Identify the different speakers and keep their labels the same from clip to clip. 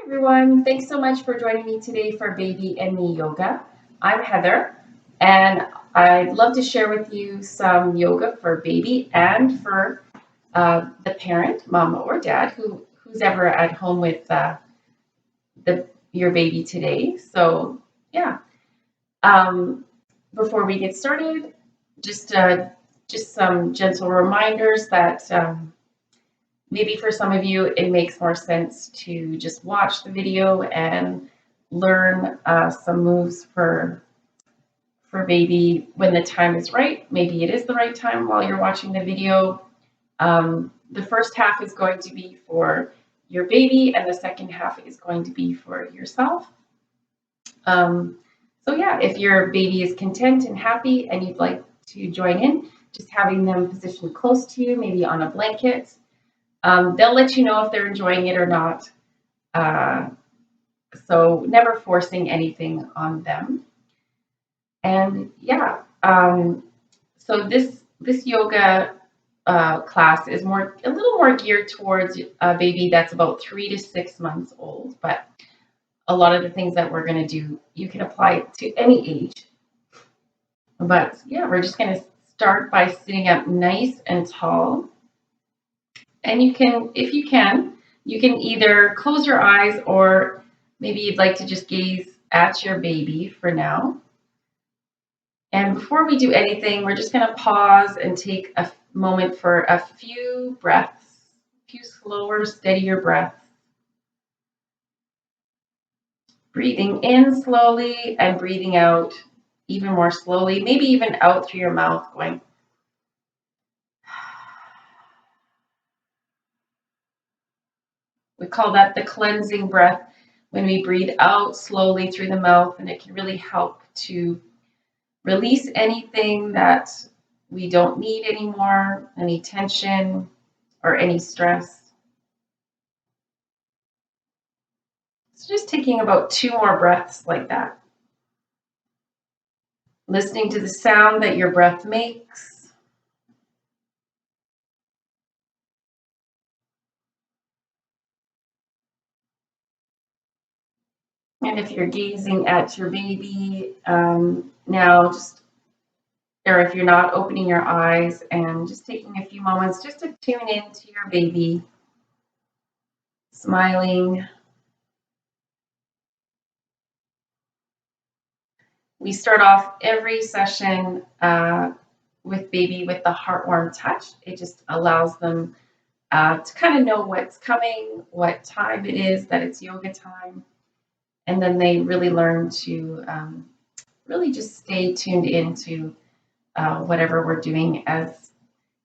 Speaker 1: everyone. Thanks so much for joining me today for Baby and Me Yoga. I'm Heather, and I'd love to share with you some yoga for baby and for the parent, mama or dad, who's ever at home with your baby today. So, yeah. Um, Before we get started, just uh, just some gentle reminders that maybe for some of you, it makes more sense to just watch the video and learn some moves for baby when the time is right. Maybe it is the right time while you're watching the video. The first half is going to be for your baby, and the second half is going to be for yourself. Um, so yeah, if your baby is content and happy and you'd like to join in, just having them positioned close to you, maybe on a blanket. They'll let you know if they're enjoying it or not. Uh, so never forcing anything on them. And yeah, so this yoga class is a little more geared towards a baby that's about 3 to 6 months old. But a lot of the things that we're going to do, you can apply it to any age. But yeah, we're just going to start by sitting up nice and tall. And if you can, you can either close your eyes or maybe you'd like to just gaze at your baby for now. And before we do anything, we're just going to pause and take a moment for a few breaths, a few slower, steadier breaths. Breathing in slowly and breathing out even more slowly, maybe even out through your mouth, going. We call that the cleansing breath when we breathe out slowly through the mouth, and it can really help to release anything that we don't need anymore, any tension or any stress. So just taking about 2 more breaths like that. Listening to the sound that your breath makes. And if you're gazing at your baby now, or if you're not, opening your eyes and just taking a few moments just to tune into your baby, smiling. We start off every session with baby with the heartwarm touch. It just allows them to kind of know what's coming, what time it is, that it's yoga time. And then they really learn to really just stay tuned into whatever we're doing as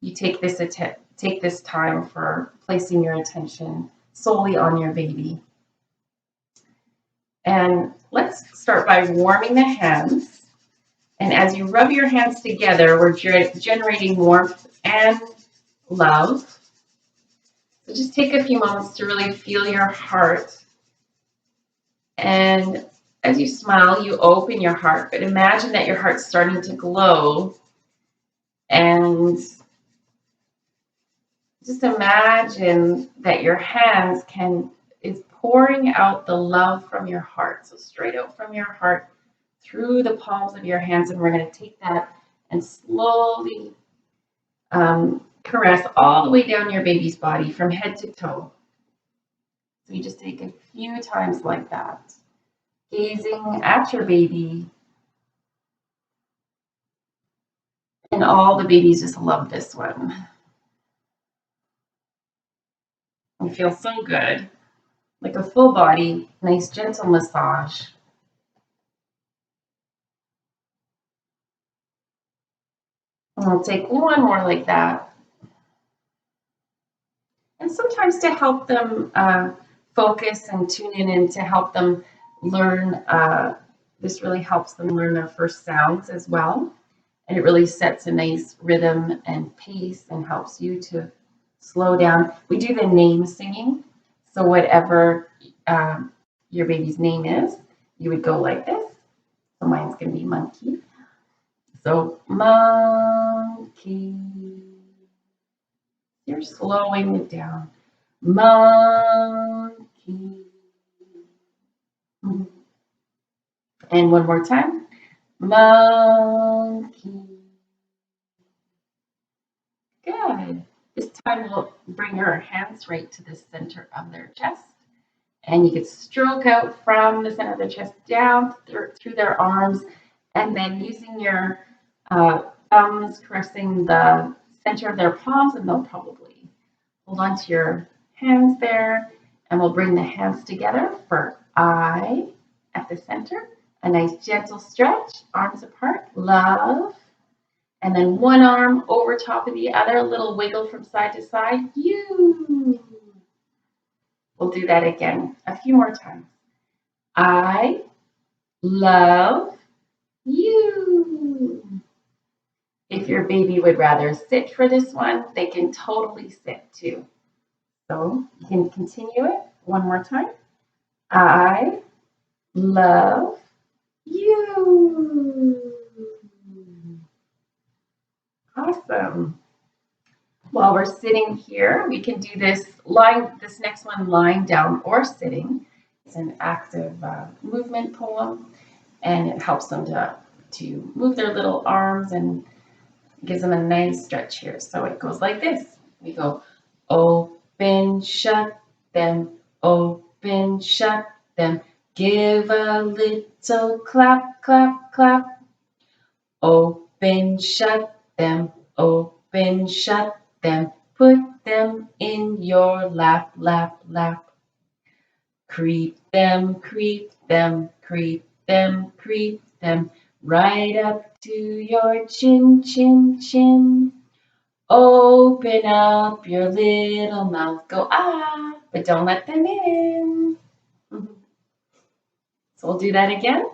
Speaker 1: you take this time for placing your attention solely on your baby. And let's start by warming the hands. And as you rub your hands together, we're generating warmth and love. So just take a few moments to really feel your heart. And as you smile, you open your heart, but imagine that your heart's starting to glow. And just imagine that your hands is pouring out the love from your heart. So straight out from your heart through the palms of your hands. And we're going to take that and slowly caress all the way down your baby's body from head to toe. So you just take a few times like that, gazing at your baby. And all the babies just love this one. It feels so good, like a full body, nice gentle massage. And I'll take one more like that. And sometimes to help them focus and tune in and to help them learn, this really helps them learn their first sounds as well. And it really sets a nice rhythm and pace and helps you to slow down. We do the name singing. So whatever your baby's name is, you would go like this. So mine's going to be monkey. So monkey. You're slowing it down. Monkey. And one more time. Monkey. Good. This time we'll bring our hands right to the center of their chest. And you can stroke out from the center of their chest down through their arms. And then using your thumbs caressing the center of their palms, and they'll probably hold on to your hands there. And we'll bring the hands together for I at the center. A nice gentle stretch, arms apart, love. And then one arm over top of the other, a little wiggle from side to side, you. We'll do that again a few more times. I love you. If your baby would rather sit for this one, they can totally sit too. So you can continue it one more time. I love you. Awesome. While we're sitting here, we can do this next one lying down or sitting. It's an active movement poem, and it helps them to move their little arms and gives them a nice stretch here. So it goes like this. We go open, shut them, open, shut them. Give a little clap, clap, clap. Open, shut them, open, shut them. Put them in your lap, lap, lap. Creep them, creep them, creep them, creep them. Right up to your chin, chin, chin. Open up your little mouth, go ah, but don't let them in. So we'll do that again.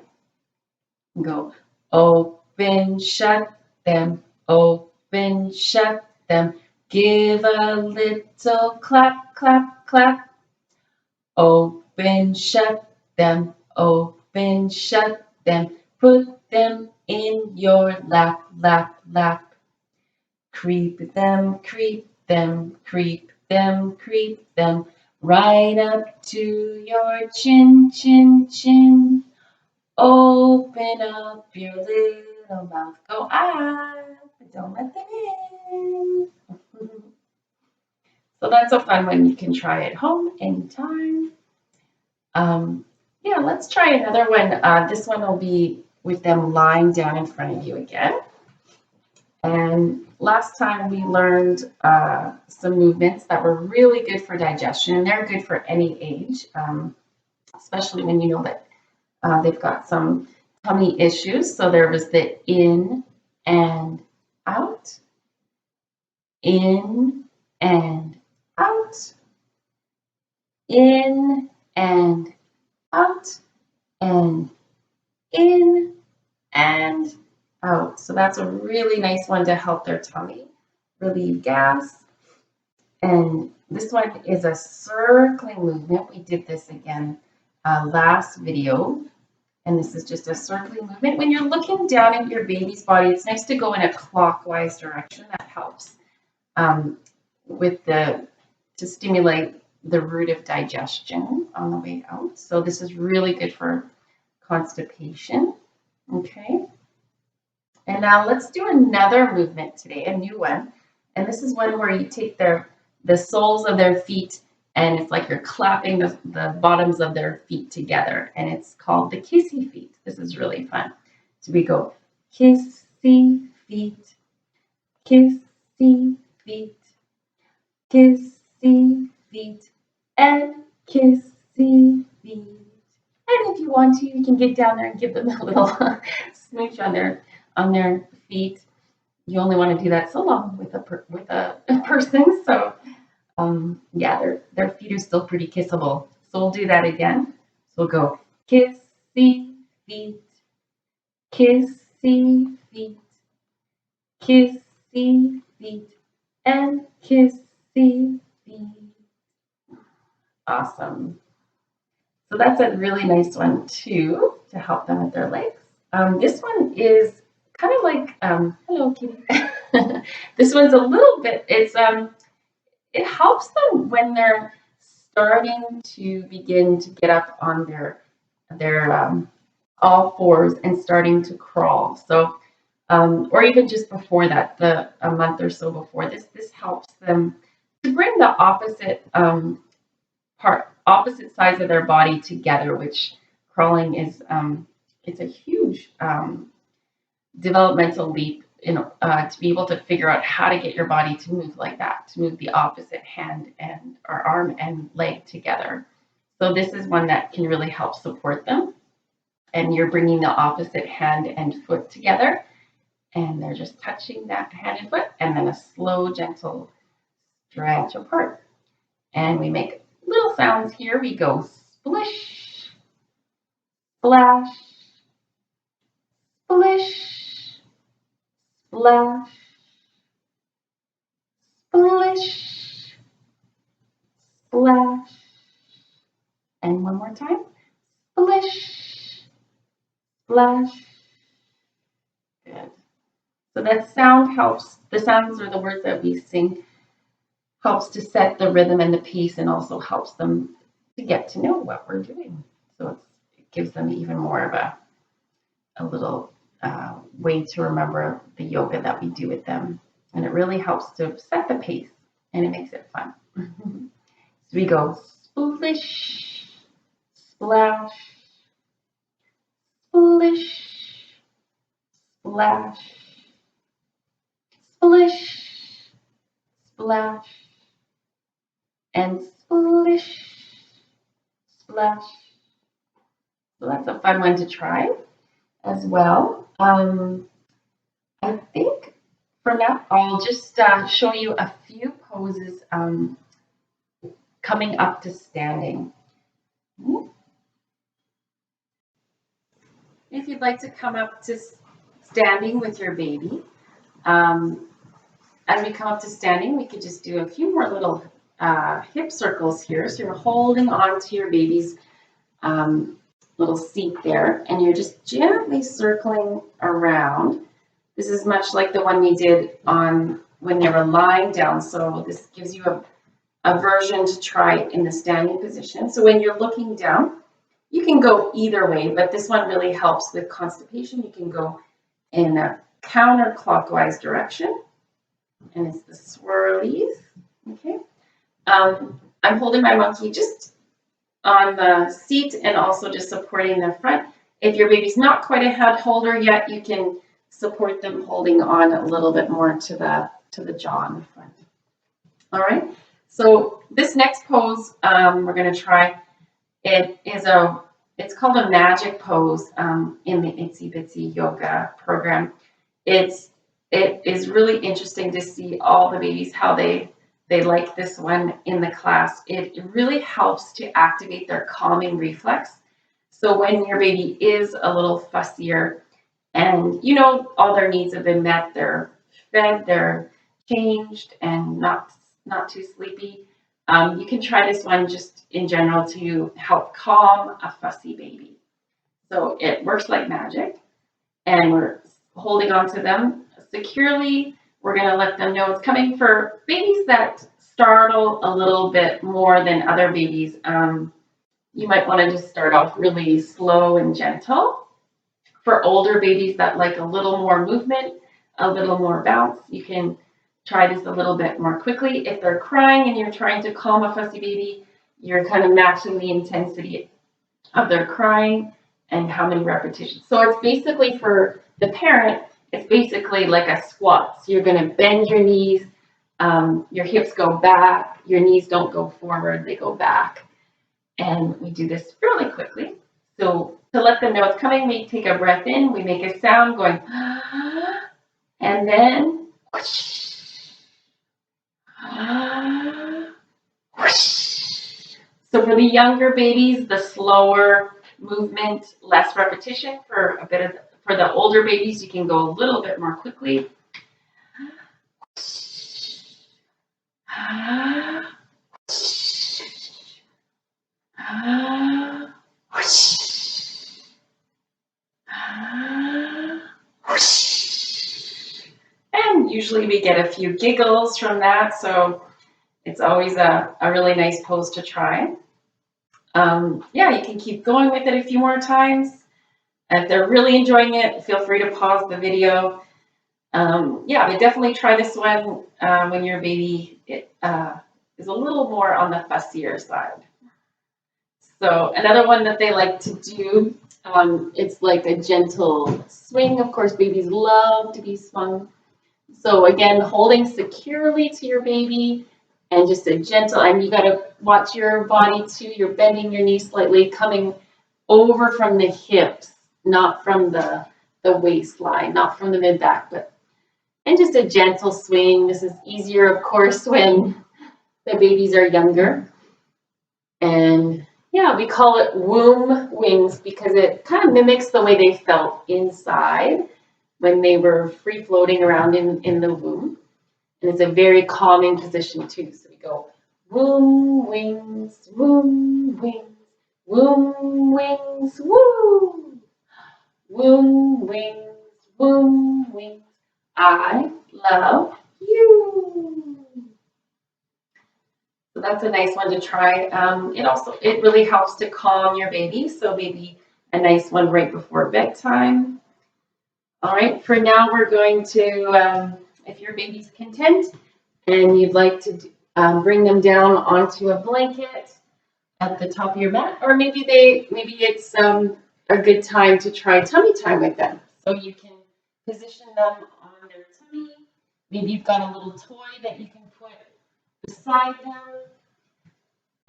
Speaker 1: Go open, shut them, open, shut them. Give a little clap, clap, clap. Open, shut them, open, shut them. Put them in your lap, lap, lap. Creep them, creep them, creep them, creep them. Right up to your chin, chin, chin. Open up your little mouth, go ah, but don't let them in. So that's a fun one. You can try at home anytime. Yeah, let's try another one. This one will be with them lying down in front of you again. And last time we learned some movements that were really good for digestion. They're good for any age, especially when you know that they've got some tummy issues. So there was the in and out, in and out, in and out, and in and out. So that's a really nice one to help their tummy relieve gas. And this one is a circling movement. We did this again last video. And this is just a circling movement. When you're looking down at your baby's body, it's nice to go in a clockwise direction. That helps to stimulate the root of digestion on the way out. So this is really good for constipation. Okay. And now let's do another movement today, a new one. And this is one where you take the soles of their feet, and it's like you're clapping the bottoms of their feet together. And it's called the kissy feet. This is really fun. So we go kissy feet, kissy feet, kissy feet, and kissy feet. And if you want to, you can get down there and give them a little smooch on their feet. You only want to do that so long with a person. So yeah, their feet are still pretty kissable. So we'll do that again. So we'll go kissy feet, kissy feet, kissy feet, and kissy feet. Awesome. So that's a really nice one too to help them with their legs. This one is kind of like hello kitty. This one's a little bit. It helps them when they're starting to begin to get up on their their all fours and starting to crawl. So, or even just before that, a month or so before this helps them to bring the opposite sides of their body together, which crawling is it's a huge developmental leap to be able to figure out how to get your body to move like that, to move the opposite hand and or arm and leg together. So this is one that can really help support them. And you're bringing the opposite hand and foot together, and they're just touching that hand and foot, and then a slow, gentle stretch apart. And we make little sounds here. We go splish, splash, splish, splash, splish, splash. And one more time. Splish, splash. Good. So that sound helps. The sounds are the words that we sing. Helps to set the rhythm and the pace, and also helps them to get to know what we're doing. So it gives them even more of a little way to remember the yoga that we do with them. And it really helps to set the pace, and it makes it fun. So we go splish, splash, splish, splash, splish, splash, and splish, splash. So that's a fun one to try as well. I think for now, I'll just show you a few poses coming up to standing. If you'd like to come up to standing with your baby, as we come up to standing, we could just do a few more little hip circles here. So you're holding on to your baby's little seat there, and you're just gently circling around. This is much like the one we did on when they were lying down. So this gives you a version to try in the standing position. So when you're looking down, you can go either way, but this one really helps with constipation. You can go in a counterclockwise direction, and it's the swirlies. Okay. I'm holding my monkey just on the seat and also just supporting the front. If your baby's not quite a head holder yet, you can support them holding on a little bit more to the jaw in the front. All right. So this next pose we're going to try. It's called a magic pose in the Itsy Bitsy Yoga program. It is really interesting to see all the babies how they like this one in the class. It really helps to activate their calming reflex. So when your baby is a little fussier and all their needs have been met, they're fed, they're changed, and not too sleepy, you can try this one just in general to help calm a fussy baby. So it works like magic, and we're holding on to them securely. We're going to let them know it's coming. For babies that startle a little bit more than other babies, you might want to just start off really slow and gentle. For older babies that like a little more movement, a little more bounce, you can try this a little bit more quickly. If they're crying and you're trying to calm a fussy baby, you're kind of matching the intensity of their crying and how many repetitions. So it's basically, for the parent, it's basically like a squat. So you're going to bend your knees, your hips go back, your knees don't go forward, they go back. And we do this fairly quickly. So to let them know it's coming, we take a breath in, we make a sound going, and then whoosh, whoosh. So for the younger babies, the slower movement, less repetition. For the older babies, you can go a little bit more quickly. And usually we get a few giggles from that, so it's always a really nice pose to try. yeah, you can keep going with it a few more times. If they're really enjoying it, feel free to pause the video. Yeah, but definitely try this one when your baby is a little more on the fussier side. So another one that they like to do, it's like a gentle swing. Of course, babies love to be swung. So again, holding securely to your baby and just a gentle, and you got to watch your body too. You're bending your knees slightly, coming over from the hips, not from the waistline, not from the mid back, but and just a gentle swing. This is easier, of course, when the babies are younger. And yeah, we call it womb wings because it kind of mimics the way they felt inside when they were free floating around in the womb. And it's a very calming position too. So we go womb wings, womb wings, womb wings, woo. Womb wings, womb wings. I love you. So that's a nice one to try. It really helps to calm your baby. So maybe a nice one right before bedtime. All right, for now we're going to, if your baby's content and you'd like to bring them down onto a blanket at the top of your mat, or maybe it's a good time to try tummy time with them. So you can position them on their tummy. Maybe you've got a little toy that you can put beside them.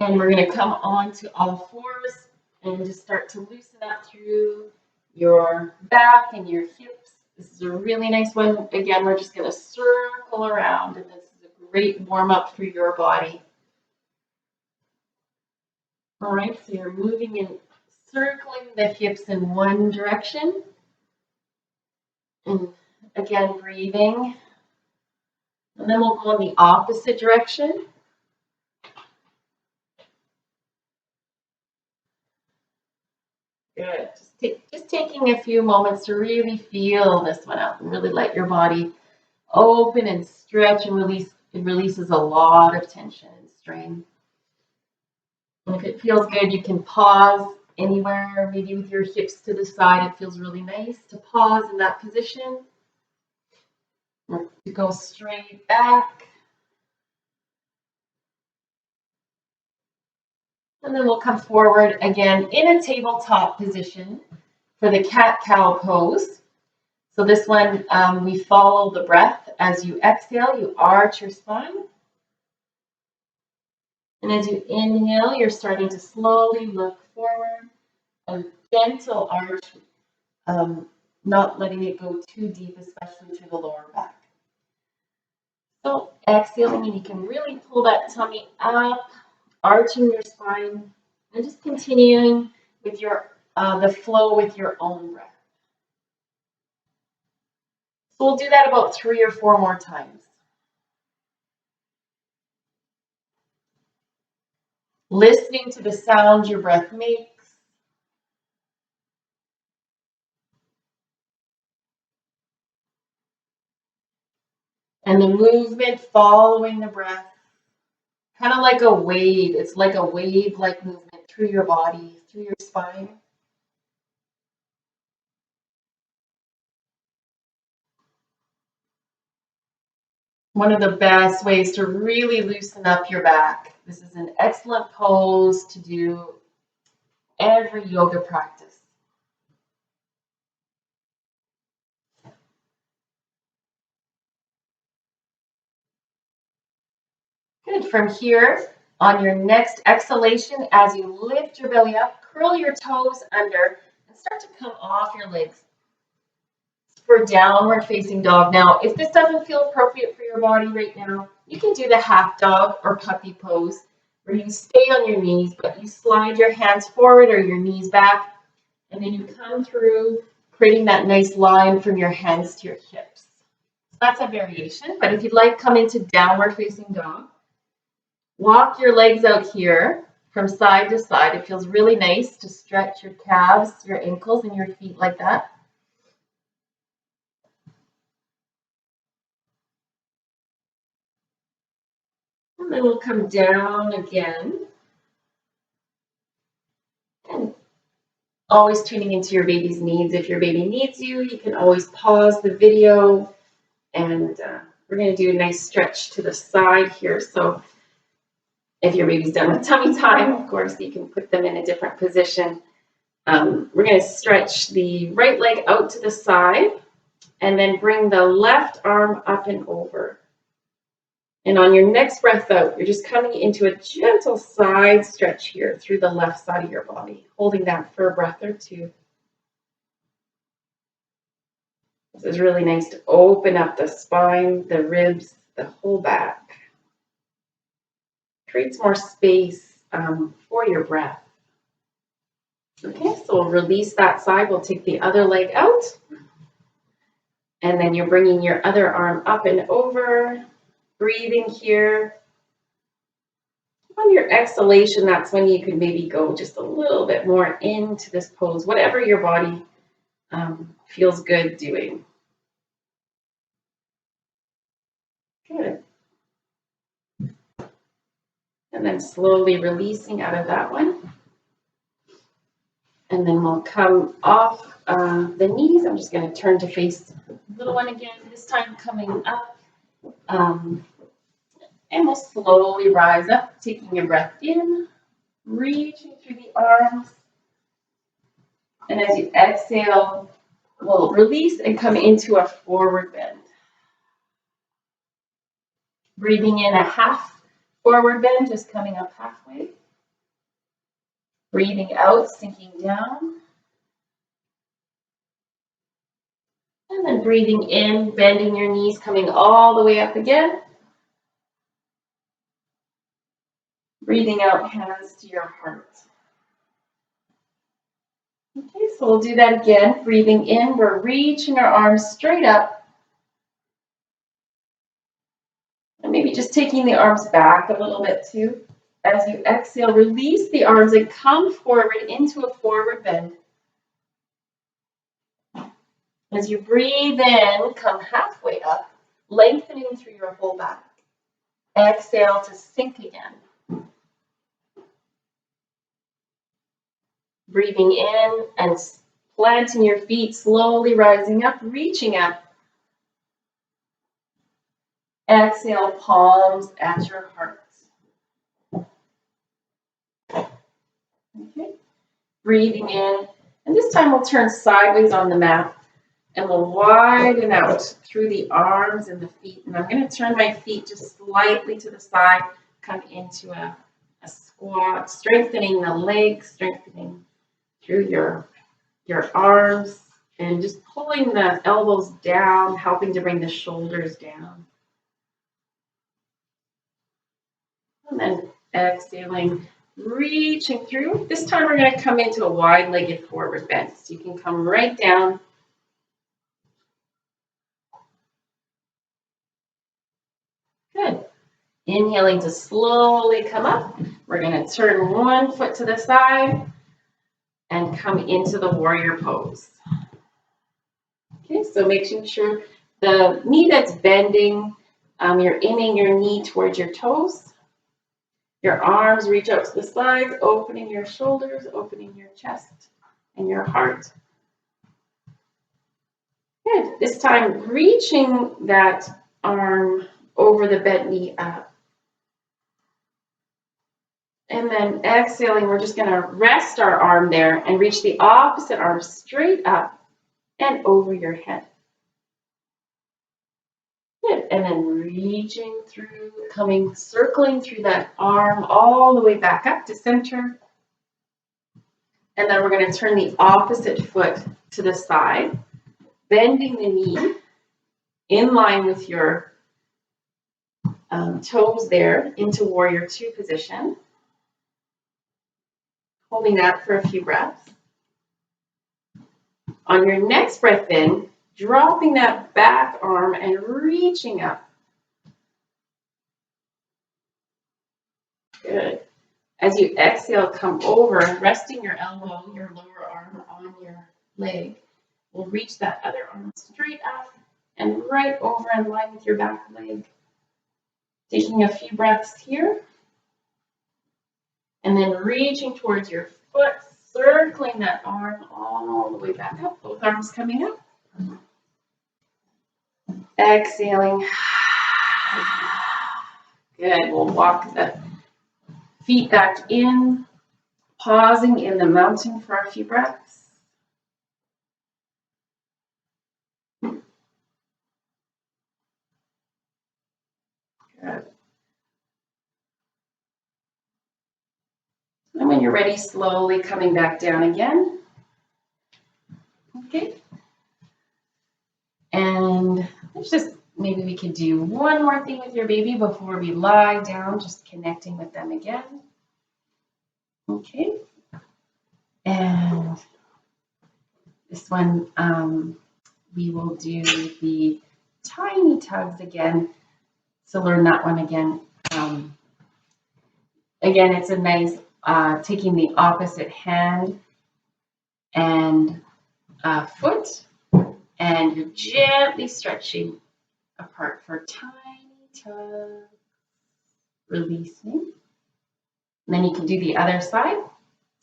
Speaker 1: And we're going to come on to all fours and just start to loosen up through your back and your hips. This is a really nice one. Again, we're just going to circle around, and this is a great warm up for your body. All right, so you're moving and circling the hips in one direction. And again, breathing. And then we'll go in the opposite direction. Good. Just taking a few moments to really feel this one out and really let your body open and stretch and release. It releases a lot of tension and strain. And if it feels good, you can pause anywhere, maybe with your hips to the side. It feels really nice to pause in that position. Or to go straight back. And then we'll come forward again in a tabletop position for the cat-cow pose. So this one, we follow the breath. As you exhale, you arch your spine. And as you inhale, you're starting to slowly look forward. A gentle arch, not letting it go too deep, especially to the lower back. So exhaling, and you can really pull that tummy up, arching your spine, and just continuing with your the flow with your own breath. So we'll do that about 3 or 4 more times. Listening to the sound your breath makes. And the movement following the breath. Kind of like a wave. It's like a wave-like movement through your body, through your spine. One of the best ways to really loosen up your back. This is an excellent pose to do every yoga practice. Good. From here, on your next exhalation, as you lift your belly up, curl your toes under and start to come off your legs for downward facing dog. Now, if this doesn't feel appropriate for your body right now, you can do the half dog or puppy pose where you stay on your knees, but you slide your hands forward or your knees back, and then you come through, creating that nice line from your hands to your hips. So that's a variation, but if you'd like, come into downward facing dog. Walk your legs out here from side to side. It feels really nice to stretch your calves, your ankles, and your feet like that. And then we'll come down again. Always tuning into your baby's needs. If your baby needs you, you can always pause the video, and we're going to do a nice stretch to the side here. So if your baby's done with tummy time, of course, you can put them in a different position. We're going to stretch the right leg out to the side and then bring the left arm up and over. And on your next breath out, you're just coming into a gentle side stretch here through the left side of your body, holding that for a breath or two. This is really nice to open up the spine, the ribs, the whole back. Creates more space for your breath. Okay, so we'll release that side. We'll take the other leg out. And then you're bringing your other arm up and over, breathing here. On your exhalation, that's when you can maybe go just a little bit more into this pose, whatever your body feels good doing. Good. And then slowly releasing out of that one. And then we'll come off the knees. I'm just going to turn to face the little one again, this time coming up. And we'll slowly rise up, taking a breath in, reaching through the arms. And as you exhale, we'll release and come into a forward bend. Breathing in a half forward bend, just coming up halfway. Breathing out, sinking down. And then breathing in, bending your knees, coming all the way up again. Breathing out, hands to your heart. Okay, so we'll do that again. Breathing in, we're reaching our arms straight up. And maybe just taking the arms back a little bit too. As you exhale, release the arms and come forward into a forward bend. As you breathe in, come halfway up, lengthening through your whole back. Exhale to sink again. Breathing in and planting your feet, slowly rising up, reaching up. Exhale, palms at your heart. Okay. Breathing in, and this time we'll turn sideways on the mat, and we'll widen out through the arms and the feet. And I'm going to turn my feet just slightly to the side, come into a squat, strengthening the legs, strengthening through your arms, and just pulling the elbows down, helping to bring the shoulders down. And then exhaling, reaching through. This time we're going to come into a wide-legged forward bend. So you can come right down. Good. Inhaling to slowly come up. We're going to turn one foot to the side and come into the warrior pose. Okay, so making sure the knee that's bending, you're aiming your knee towards your toes. Your arms reach out to the sides, opening your shoulders, opening your chest and your heart. Good. This time, reaching that arm over the bent knee up. And then exhaling, we're just going to rest our arm there and reach the opposite arm straight up and over your head. Good. And then reaching through, circling through that arm all the way back up to center. And then we're going to turn the opposite foot to the side, bending the knee in line with your toes there into warrior two position. Holding that for a few breaths. On your next breath in, dropping that back arm and reaching up. Good. As you exhale, come over, resting your elbow, your lower arm on your leg. We'll reach that other arm straight up and right over in line with your back leg. Taking a few breaths here. And then reaching towards your foot, circling that arm all the way back up, both arms coming up. Exhaling. Good. We'll walk the feet back in, pausing in the mountain for a few breaths. Good. And when you're ready, slowly coming back down again. Okay. And let's just, maybe we could do one more thing with your baby before we lie down, just connecting with them again. Okay. And this one, we will do the tiny tugs again. So learn that one again. Again, it's a nice, taking the opposite hand and foot, and you're gently stretching apart for tiny tugs, releasing. And then you can do the other side,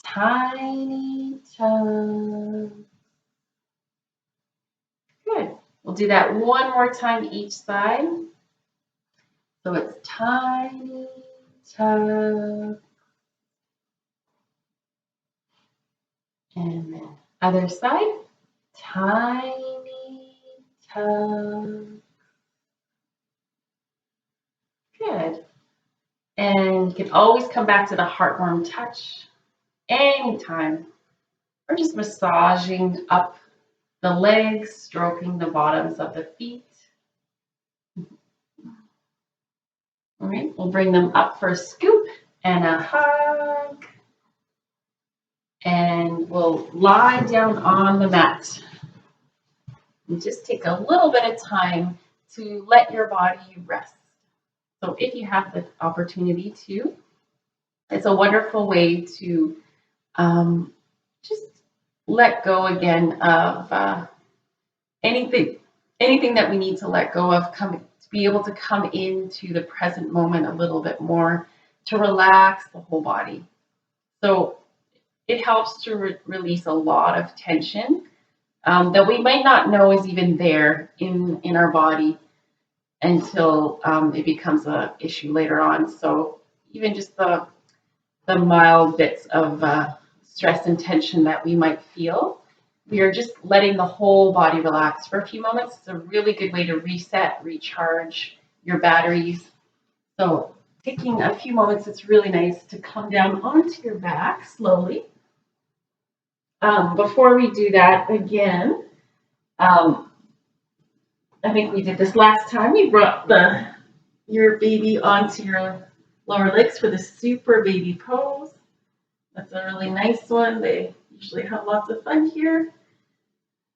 Speaker 1: tiny tugs. Good. We'll do that one more time each side. So it's tiny tug. And then other side, tiny tug. Good. And you can always come back to the heartworm touch anytime. Or just massaging up the legs, stroking the bottoms of the feet. All right, we'll bring them up for a scoop and a hug. And we'll lie down on the mat. And just take a little bit of time to let your body rest. So if you have the opportunity to, it's a wonderful way to just let go again of anything that we need to let go of, to be able to come into the present moment a little bit more, to relax the whole body. So it helps to release a lot of tension that we might not know is even there in our body until it becomes an issue later on. So even just the mild bits of stress and tension that we might feel, we are just letting the whole body relax for a few moments. It's a really good way to reset, recharge your batteries. So taking a few moments, it's really nice to come down onto your back slowly. Before we do that, again, I think we did this last time. We brought your baby onto your lower legs for the super baby pose. That's a really nice one. They usually have lots of fun here.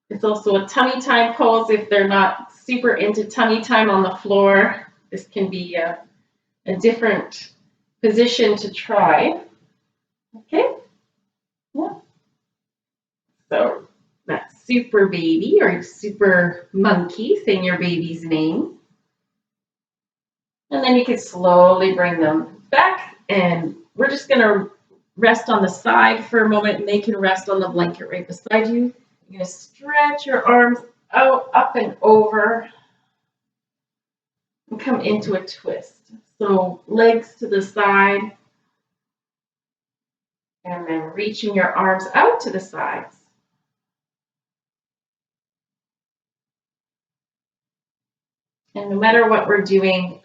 Speaker 1: It's also a tummy time pose if they're not super into tummy time on the floor. This can be a different position to try. Okay? Yeah. So that's super baby or super monkey, saying your baby's name. And then you can slowly bring them back, and we're just going to rest on the side for a moment, and they can rest on the blanket right beside you. You're going to stretch your arms out, up and over, and come into a twist. So legs to the side, and then reaching your arms out to the sides. And no matter what we're doing,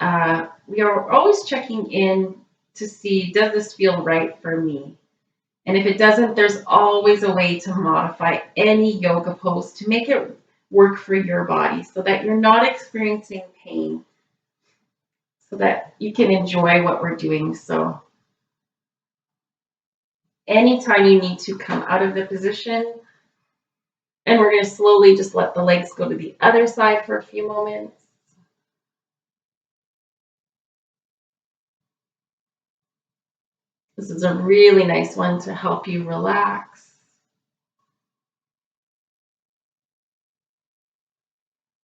Speaker 1: we are always checking in to see, does this feel right for me? And if it doesn't, there's always a way to modify any yoga pose to make it work for your body so that you're not experiencing pain, so that you can enjoy what we're doing. So anytime you need to come out of the position, and we're going to slowly just let the legs go to the other side for a few moments. This is a really nice one to help you relax.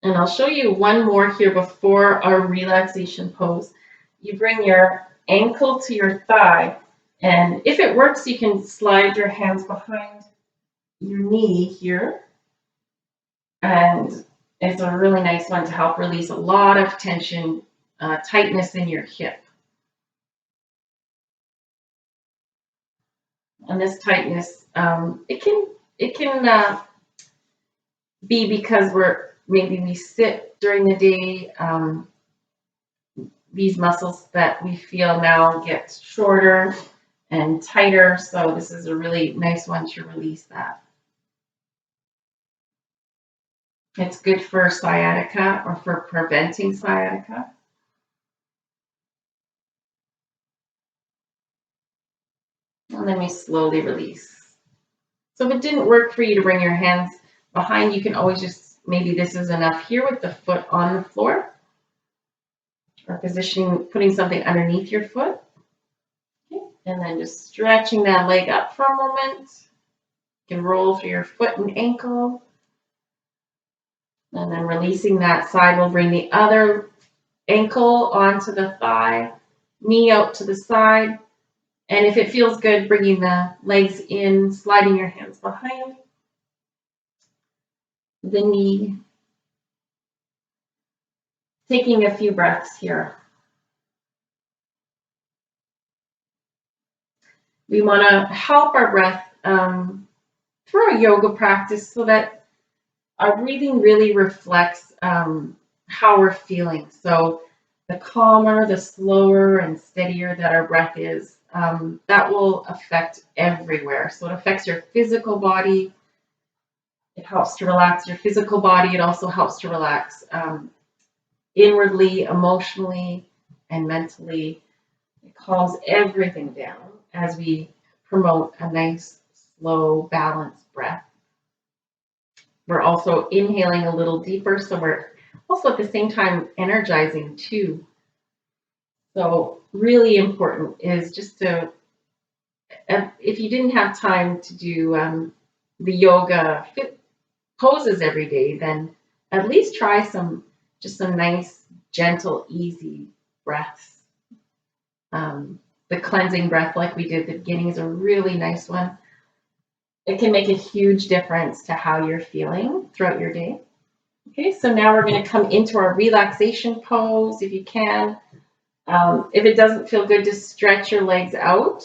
Speaker 1: And I'll show you one more here before our relaxation pose. You bring your ankle to your thigh, And if it works, you can slide your hands behind your knee here. And it's a really nice one to help release a lot of tension, tightness in your hip. And this tightness, it can be because maybe we sit during the day. These muscles that we feel now get shorter and tighter, so this is a really nice one to release that. It's good for sciatica or for preventing sciatica. And then we slowly release. So if it didn't work for you to bring your hands behind, you can always just, maybe this is enough here with the foot on the floor, or putting something underneath your foot. Okay. And then just stretching that leg up for a moment. You can roll through your foot and ankle. And then releasing that side, we'll bring the other ankle onto the thigh, knee out to the side. And if it feels good, bringing the legs in, sliding your hands behind the knee. Taking a few breaths here. We want to help our breath through our yoga practice so that our breathing really reflects how we're feeling. So the calmer, the slower and steadier that our breath is, that will affect everywhere. So it affects your physical body. It helps to relax your physical body. It also helps to relax inwardly, emotionally, and mentally. It calms everything down as we promote a nice, slow, balanced breath. We're also inhaling a little deeper, so we're also at the same time energizing too. So really important is just to, if you didn't have time to do the yoga fit poses every day, then at least try some nice, gentle, easy breaths. The cleansing breath like we did at the beginning is a really nice one. It can make a huge difference to how you're feeling throughout your day. Okay, so now we're going to come into our relaxation pose if you can. If it doesn't feel good, just stretch your legs out.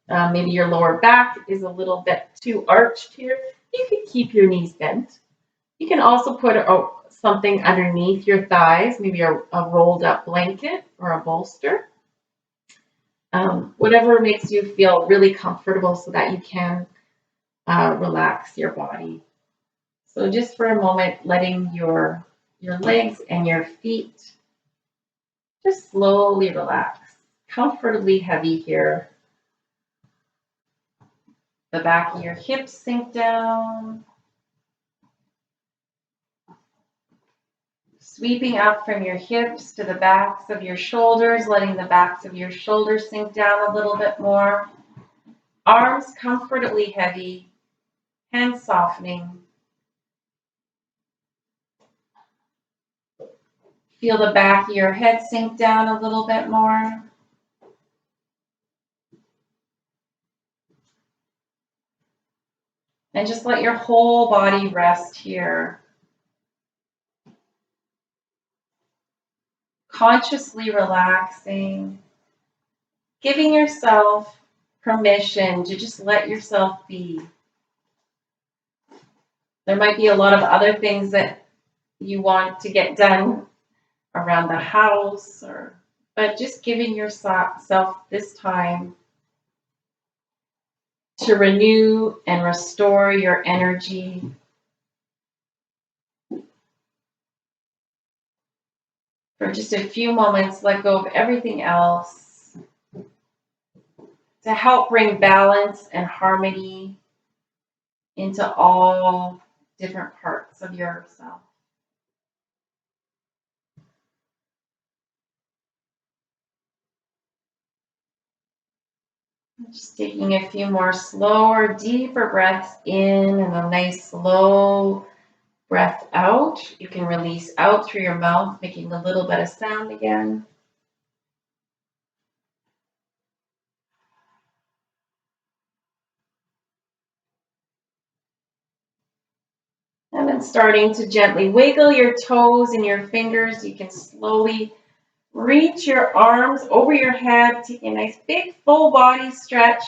Speaker 1: Maybe your lower back is a little bit too arched here. You can keep your knees bent. You can also put something underneath your thighs, maybe a rolled up blanket or a bolster. Whatever makes you feel really comfortable so that you can relax your body. So just for a moment, letting your legs and your feet just slowly relax. Comfortably heavy here. The back of your hips sink down. Sweeping up from your hips to the backs of your shoulders, letting the backs of your shoulders sink down a little bit more. Arms comfortably heavy, hands softening. Feel the back of your head sink down a little bit more. And just let your whole body rest here. Consciously relaxing, giving yourself permission to just let yourself be. There might be a lot of other things that you want to get done around the house, but just giving yourself this time to renew and restore your energy. For just a few moments, let go of everything else to help bring balance and harmony into all different parts of yourself. Just taking a few more slower, deeper breaths in and a nice slow breath out. You can release out through your mouth, making a little bit of sound again. then starting to gently wiggle your toes and your fingers. You can slowly reach your arms over your head, take a nice big full body stretch.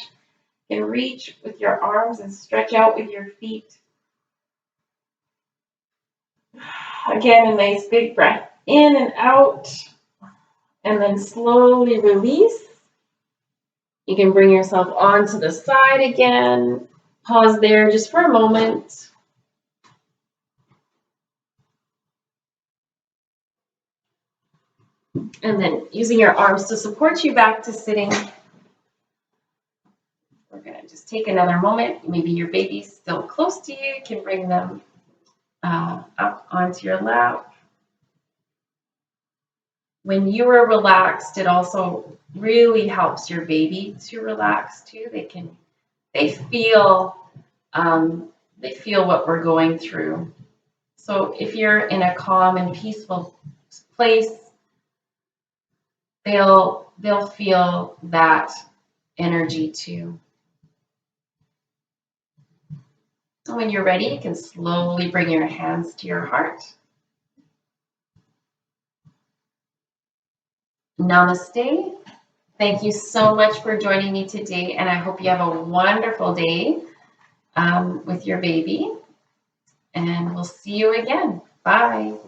Speaker 1: You can reach with your arms and stretch out with your feet. Again, a nice big breath in and out, and then slowly release. You can bring yourself onto the side again. Pause there just for a moment. And then using your arms to support you back to sitting. We're going to just take another moment. Maybe your baby's still close to you. You can bring them up onto your lap. When you are relaxed, it also really helps your baby to relax too. They feel what we're going through. So if you're in a calm and peaceful place, they'll feel that energy too. And when you're ready, you can slowly bring your hands to your heart. Namaste. Thank you so much for joining me today, and I hope you have a wonderful day with your baby. And we'll see you again. Bye.